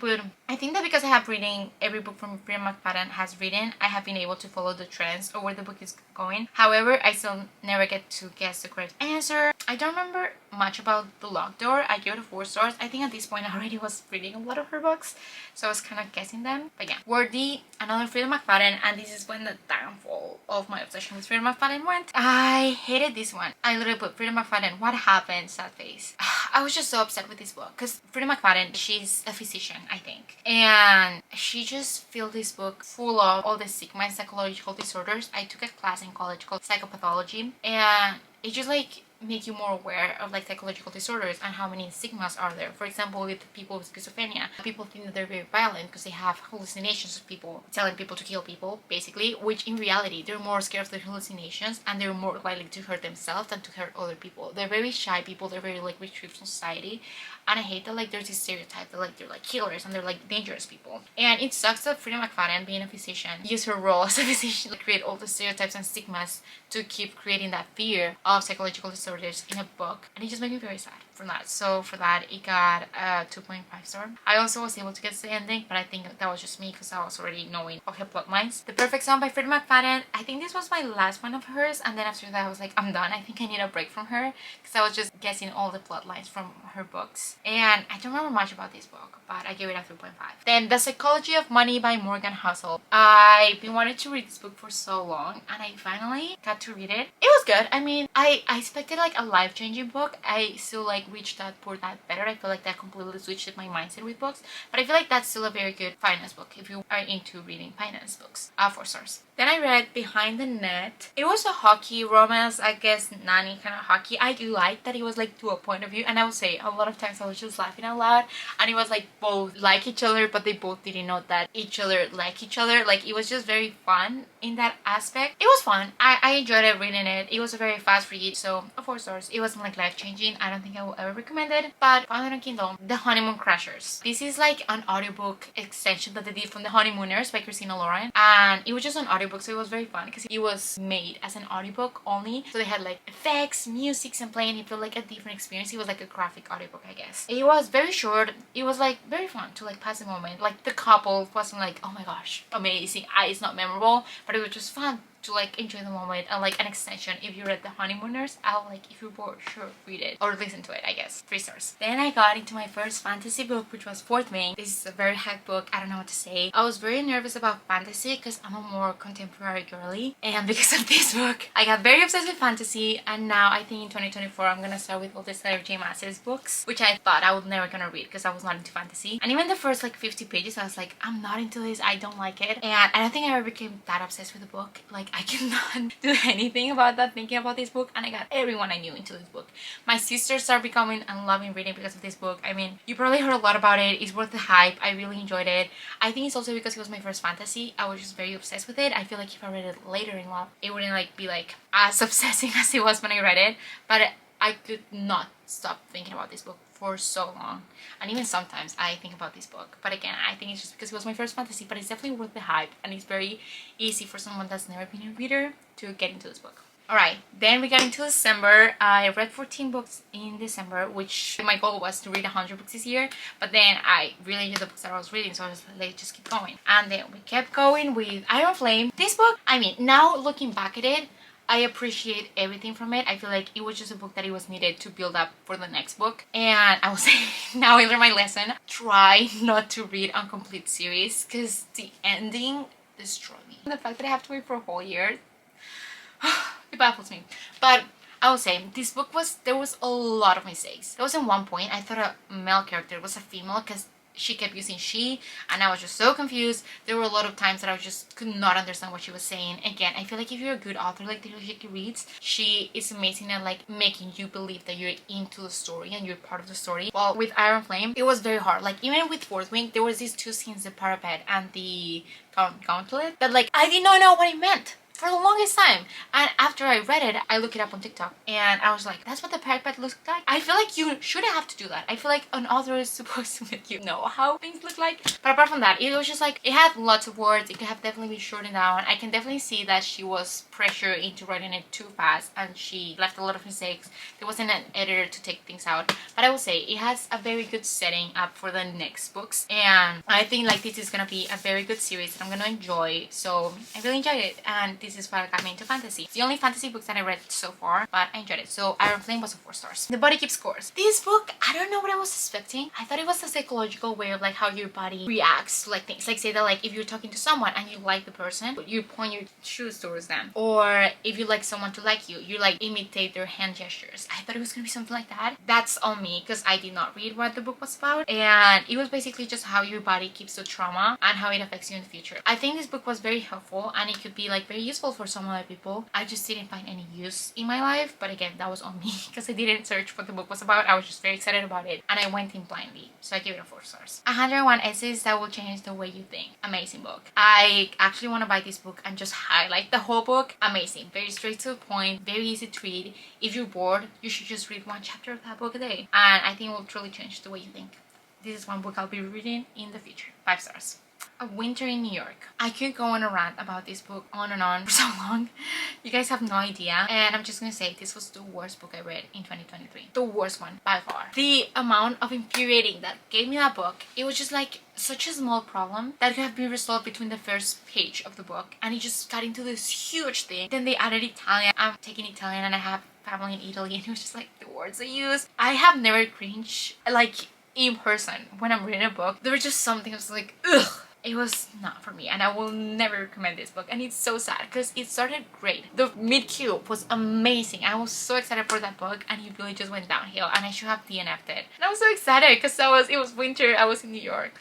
S1: think that because I have reading every book from Frida McFadden has written, I have been able to follow the trends or where the book is going. However, I still never get to guess the correct answer. I don't remember much about The Locked Door. I gave it 4 stars. I think at this point I already was reading a lot of her books, so I was kind of guessing them. But yeah, Worthy, another Frida McFadden, and this is when the downfall of my obsession with Frida McFadden went. I hated this one. I literally put, Frida McFadden, what happened? Sad face. I was just so upset with this book because Frida McFadden, she's a physician, I think, and she just filled this book full of all the stigma and psychological disorders. I took a class in college called psychopathology, and it just like make you more aware of like psychological disorders and how many stigmas are there. For example, with people with schizophrenia, people think that they're very violent because they have hallucinations of people telling people to kill people, basically, which in reality they're more scared of their hallucinations and they're more likely to hurt themselves than to hurt other people. They're very shy people. They're very like retrieved from society, and I hate that like there's this stereotype that like they're like killers and they're like dangerous people. And it sucks that Frida McFadden, being a physician, used her role as a physician to create all the stereotypes and stigmas to keep creating that fear of psychological disorders in a book, and it just made me very sad from that. So for that, it got a 2.5 star. I also was able to get to the ending, but I think that was just me because I was already knowing all her plot lines. The Perfect Song by Frida McFadden. I think this was my last one of hers, and then after that I was like, I'm done. I think I need a break from her because I was just guessing all the plot lines from her books, and I don't remember much about this book, but I gave it a 3.5. Then The Psychology of Money by Morgan Housel. I've been wanting to read this book for so long, and I finally got to read it. It was good. I mean, I expected like a life-changing book. I still like Rich Dad Poor Dad better. I feel like that completely switched my mindset with books, but I feel like that's still a very good finance book if you are into reading finance books. 4 stars. Then I read Behind the Net. It was a hockey romance, I guess, nanny kind of hockey. I liked that it was like to a point of view, and I would say a lot of times I was just laughing out loud, and it was like both like each other but they both didn't know that each other like each other. Like, it was just very fun in that aspect. It was fun. I enjoyed it reading it. It was a very fast read, so 4 stars. It wasn't like life-changing. I don't think I will ever recommend it, but found it on Kindle. The Honeymoon Crashers. This is like an audiobook extension that they did from The Honeymooners by Christina Lauren, and it was just an audiobook, so it was very fun because it was made as an audiobook only, so they had like effects, music, and playing. It felt like a different experience. It was like a graphic audiobook, I guess. It was very short. It was like very fun to like pass the moment. Like, the couple wasn't like, oh my gosh, amazing. It's not memorable, but it was just fun to like enjoy the moment, and like an extension. If you read The Honeymooners, I'll like, if you're bored, sure, read it or listen to it, I guess. 3 stars. Then I got into my first fantasy book, which was Fourth Wing. This is a very hype book. I don't know what to say. I was very nervous about fantasy because I'm a more contemporary girly, and because of this book I got very obsessed with fantasy, and now I think in 2024 I'm gonna start with all the Sarah J Maas's books, which I thought I was never gonna read because I was not into fantasy. And even the first like 50 pages I was like, I'm not into this, I don't like it. And I don't think I ever became that obsessed with the book. Like, I cannot do anything about that thinking about this book, and I got everyone I knew into this book. My sisters started becoming and loving reading because of this book. I mean, you probably heard a lot about it. It's worth the hype. I really enjoyed it. I think it's also because it was my first fantasy. I was just very obsessed with it. I feel like if I read it later in love, it wouldn't like be like as obsessing as it was when I read it, but I could not stop thinking about this book for so long, and even sometimes I think about this book. But again, I think it's just because it was my first fantasy, but it's definitely worth the hype, and it's very easy for someone that's never been a reader to get into this book. Alright, then we got into December. I read 14 books in December, which my goal was to read 100 books this year, but then I really enjoyed the books that I was reading, so I was like, just keep going. And then we kept going with Iron Flame. This book, I mean, now looking back at it, I appreciate everything from it. I feel like it was just a book that it was needed to build up for the next book. And I will say, now I learned my lesson. Try not to read incomplete series, because the ending destroyed me. The fact that I have to wait for a whole year, it baffles me. But I will say, this book there was a lot of mistakes. There was in one point I thought a male character was a female because she kept using she, and I was just so confused. There were a lot of times that I just could not understand what she was saying. Again, I feel like if you're a good author like Taylor reads, she is amazing at like making you believe that you're into the story and you're part of the story. Well, with Iron Flame, it was very hard. Like even with Fourth Wing, there was these two scenes, the parapet and the gauntlet, that like I did not know what it meant for the longest time. And after I read it, I looked it up on TikTok and I was like, that's what the parapet looks like? I feel like you shouldn't have to do that. I feel like an author is supposed to make you know how things look like. But apart from that, it was just like, it had lots of words. It could have definitely been shortened down. I can definitely see that she was pressured into writing it too fast and she left a lot of mistakes. There wasn't an editor to take things out. But I will say, it has a very good setting up for the next books. And I think like this is gonna be a very good series that I'm gonna enjoy. So I really enjoyed it. And this is what got me into fantasy. It's the only fantasy books that I read so far, but I enjoyed it. So Iron Flame was a 4 stars. The Body Keeps Scores. This book, I don't know what I was expecting. I thought it was a psychological way of like how your body reacts to like things. Like say that like if you're talking to someone and you like the person, you point your shoes towards them. Or if you like someone to like you like imitate their hand gestures. I thought it was gonna be something like that. That's on me because I did not read what the book was about. And it was basically just how your body keeps the trauma and how it affects you in the future. I think this book was very helpful and it could be like very useful for some other people. I just didn't find any use in my life, but again, that was on me because I didn't search what the book was about. I was just very excited about it and I went in blindly, so I gave it a 4 stars. 101 Essays That Will Change the Way You Think. Amazing book. I actually want to buy this book and just highlight the whole book. Amazing, very straight to the point, very easy to read. If you're bored, you should just read one chapter of that book a day, and I think it will truly change the way you think. This is one book I'll be reading in the future. 5 stars. A Winter in New York. I could go on a rant about this book on and on for so long. You guys have no idea. And I'm just gonna say this was the worst book I read in 2023. The worst one by far. The amount of infuriating that gave me that book, it was just like such a small problem that could have been resolved between the first page of the book, and it just got into this huge thing. Then they added Italian. I'm taking Italian and I have family in Italy, and it was just like the words they use. I have never cringed like in person when I'm reading a book. There was just something I was like, ugh. It was not for me and I will never recommend this book, and it's so sad because it started great. The mid-cube was amazing. I was so excited for that book and it really just went downhill, and I should have DNF'd it. And I was so excited because it was winter, I was in New York.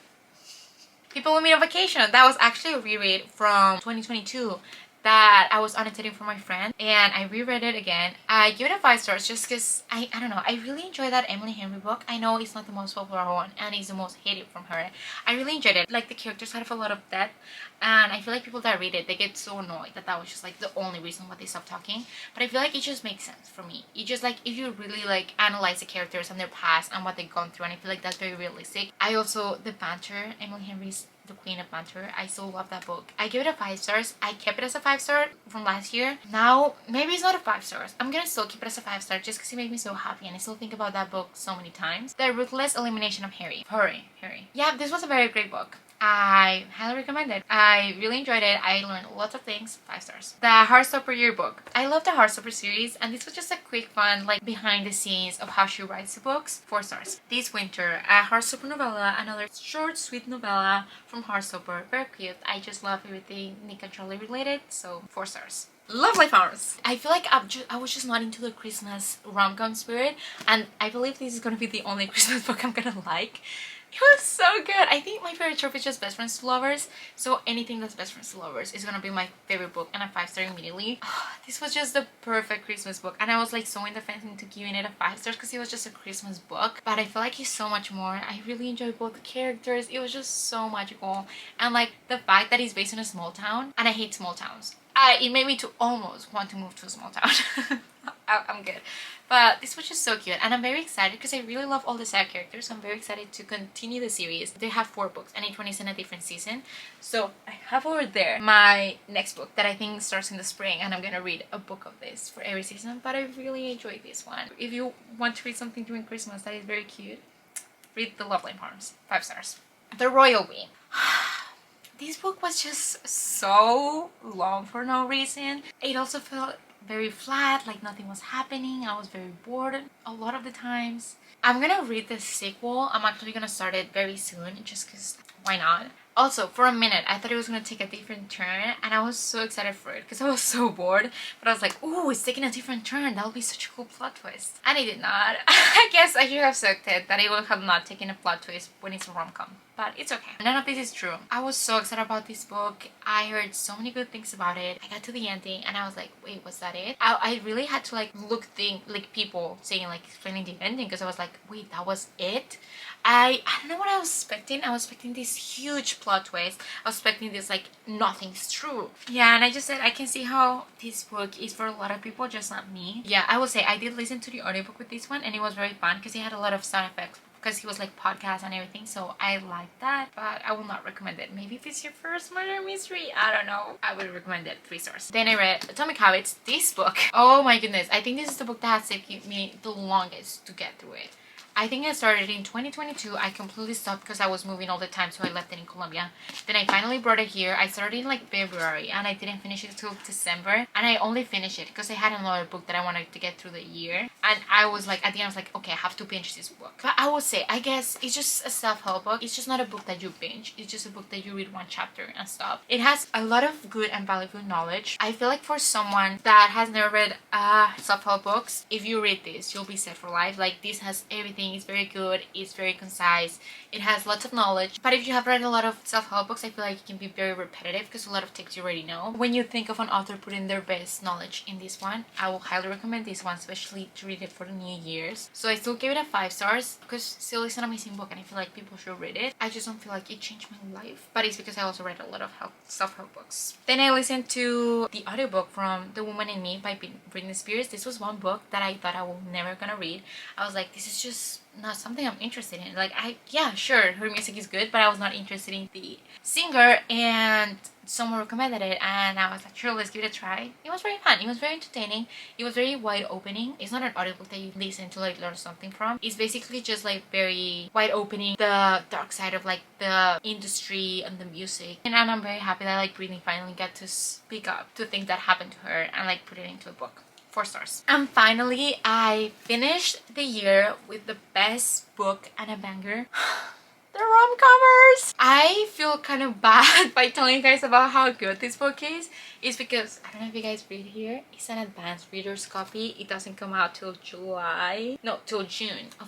S1: People with Me on Vacation. That was actually a reread from 2022 that I was annotating for my friend, and I reread it again. I give it a 5 stars just because I don't know, I really enjoyed that Emily Henry book. I know it's not the most popular one and it's the most hated from her. I really enjoyed it. Like the characters have a lot of depth, and I feel like people that read it, they get so annoyed that that was just like the only reason why they stopped talking. But I feel like it just makes sense for me. It just like, if you really like analyze the characters and their past and what they've gone through, and I feel like that's very realistic. I also, the banter, Emily Henry's the Queen of Banter, I still love that book. I give it a 5 stars. I kept it as a 5 star from last year. Now maybe it's not a 5 stars. I'm gonna still keep it as a 5 star just because it made me so happy and I still think about that book so many times. The Ruthless Elimination of Harry. Yeah, this was a very great book. I highly recommend it. I really enjoyed it. I learned lots of things. 5 stars. The Heartstopper Yearbook. I love the Heartstopper series, and this was just a quick fun like behind the scenes of how she writes the books. 4 stars. This Winter, a Heartstopper novella, another short sweet novella from Heartstopper. Very cute. I just love everything Nick and Charlie related, so 4 stars. Lovely Farms. I feel like I was just not into the Christmas rom-com spirit, and I believe this is gonna be the only Christmas book I'm gonna like. It was so good. I think my favorite trope is just Best Friends to Lovers, so anything that's Best Friends to Lovers is gonna be my favorite book, and a 5 star immediately. This was just the perfect Christmas book, and I was like so in the fence into giving it a 5 stars because it was just a Christmas book, but I feel like it's so much more. I really enjoyed both the characters. It was just so magical, and like the fact that it's based in a small town, and I hate small towns. it made me to almost want to move to a small town. I'm good. But this was just so cute, and I'm very excited because I really love all the side characters. So I'm very excited to continue the series. They have 4 books and each one is in a different season. So I have over there my next book that I think starts in the spring, and I'm gonna read a book of this for every season. But I really enjoyed this one. If you want to read something during Christmas that is very cute, read The Loveline Farms. 5 stars. The Royal We. This book was just so long for no reason. It also felt very flat, like nothing was happening. I was very bored a lot of the times. I'm gonna read the sequel. I'm actually gonna start it very soon just because why not? Also, for a minute, I thought it was gonna take a different turn, and I was so excited for it because I was so bored. But I was like, "Ooh, it's taking a different turn. That'll be such a cool plot twist." And it did not. I guess I should have sucked that it would have not taken a plot twist when it's a rom-com. But it's okay. None of this is true. I was so excited about this book. I heard so many good things about it. I got to the ending and I was like, wait, was that it? I really had to like like people saying, like, explaining the ending, because I was like, wait, that was it? I don't know what I was expecting. I was expecting this huge plot twist. I was expecting this like nothing's true. Yeah, and I just said I can see how this book is for a lot of people, just not me. Yeah, I will say I did listen to the audiobook with this one and it was very fun because it had a lot of sound effects, because he was like podcast and everything, so I like that. But I will not recommend it. Maybe if it's your first murder mystery, I don't know, I would recommend it 3 stars. Then I read Atomic Habits. This book, oh my goodness, I think this is the book that has taken me the longest to get through it. I think I started in 2022. I completely stopped because I was moving all the time, so I left it in Colombia. Then I finally brought it here. I started in like February and I didn't finish it till December, and I only finished it because I had another book that I wanted to get through the year, and I was like, at the end I was like, okay, I have to binge this book. But I would say, I guess it's just a self-help book. It's just not a book that you binge. It's just a book that you read one chapter and stop. It has a lot of good and valuable knowledge. I feel like for someone that has never read self-help books, if you read this, you'll be set for life. Like, this has everything. It's very good, it's very concise, it has lots of knowledge. But if you have read a lot of self-help books, I feel like it can be very repetitive because a lot of texts you already know. When you think of an author putting their best knowledge in this one, I will highly recommend this one, especially to read it for the New Year's. So I still give it a 5 stars because still it's an amazing book and I feel like people should read it. I just don't feel like it changed my life, but it's because I also read a lot of self-help books. Then I listened to the audiobook from The Woman in Me by Britney Spears. This was one book that I thought I was never gonna read. I was like, this is just not something I'm interested in. Like, yeah, sure, her music is good, but I was not interested in the singer, and someone recommended it and I was like, sure, let's give it a try. It was very fun, it was very entertaining, it was very wide opening. It's not an audiobook that you listen to like learn something from. It's basically just like very wide opening the dark side of like the industry and the music, and I'm very happy that like Britney finally got to speak up to things that happened to her and like put it into a book. 4 stars. And finally, I finished the year with the best book and a banger. The rom-comers! I feel kind of bad by telling you guys about how good this book is. It's because, I don't know if you guys read here, it's an advanced reader's copy. It doesn't come out till June of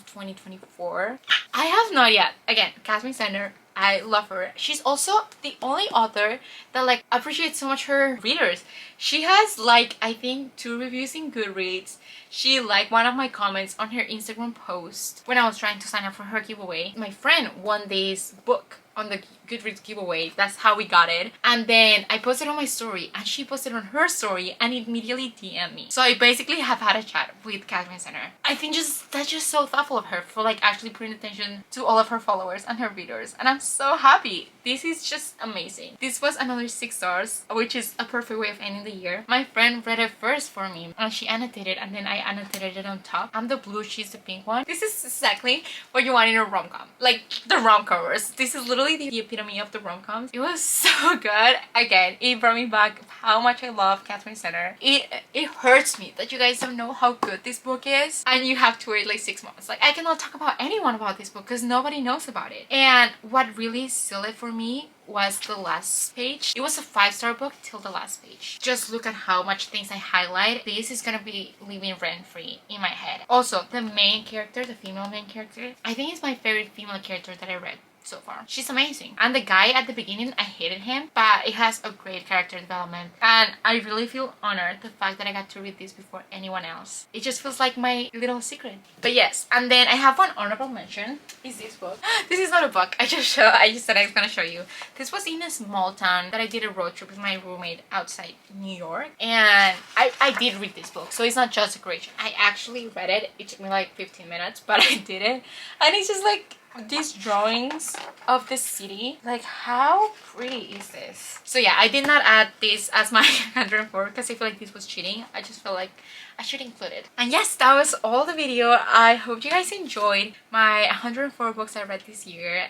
S1: 2024. I have not yet. Again, Catherine Sender, I love her. She's also the only author that like appreciates so much her readers. She has like, I think, 2 reviews in Goodreads. She liked one of my comments on her Instagram post when I was trying to sign up for her giveaway. My friend won this book on the Goodreads giveaway. That's how we got it. And then I posted on my story and she posted on her story and immediately DM'd me. So I basically have had a chat with Catherine Center. I think that's just so thoughtful of her for like actually putting attention to all of her followers and her readers, and I'm so happy. This is just amazing. This was another 6 stars, which is a perfect way of ending the year. My friend read it first for me and she annotated, and then I annotated it on top. I'm the blue, she's the pink one. This is exactly what you want in a rom-com. Like the rom-comers. This is literally the epitome of the rom-coms. It was so good. Again, it brought me back how much I love Catherine Center. It hurts me that you guys don't know how good this book is and you have to wait like 6 months. Like, I cannot talk about anyone about this book because nobody knows about it. And what really sealed it for me was the last page. It was a 5-star book till the last page. Just look at how much things I highlight. This is gonna be living rent-free in my head. Also, the main character, the female main character, I think it's my favorite female character that I read so far. She's amazing. And the guy at the beginning, I hated him, but it has a great character development. And I really feel honored the fact that I got to read this before anyone else. It just feels like my little secret. But yes, and then I have one honorable mention. Is this book. This is not a book. I just said I was gonna show you. This was in a small town that I did a road trip with my roommate outside New York. And I did read this book. So it's not just decoration. I actually read it. It took me like 15 minutes, but I did it. And it's just like these drawings of the city. Like, how pretty is this? So yeah, I did not add this as my 104 because I feel like this was cheating. I just feel like I should include it. And yes, that was all the video. I hope you guys enjoyed my 104 books I read this year.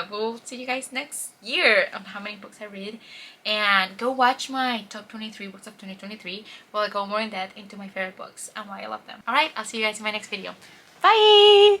S1: We'll see you guys next year on how many books I read. And go watch my top 23 books of 2023 while I go more in depth into my favorite books and why I love them. Alright, I'll see you guys in my next video. Bye!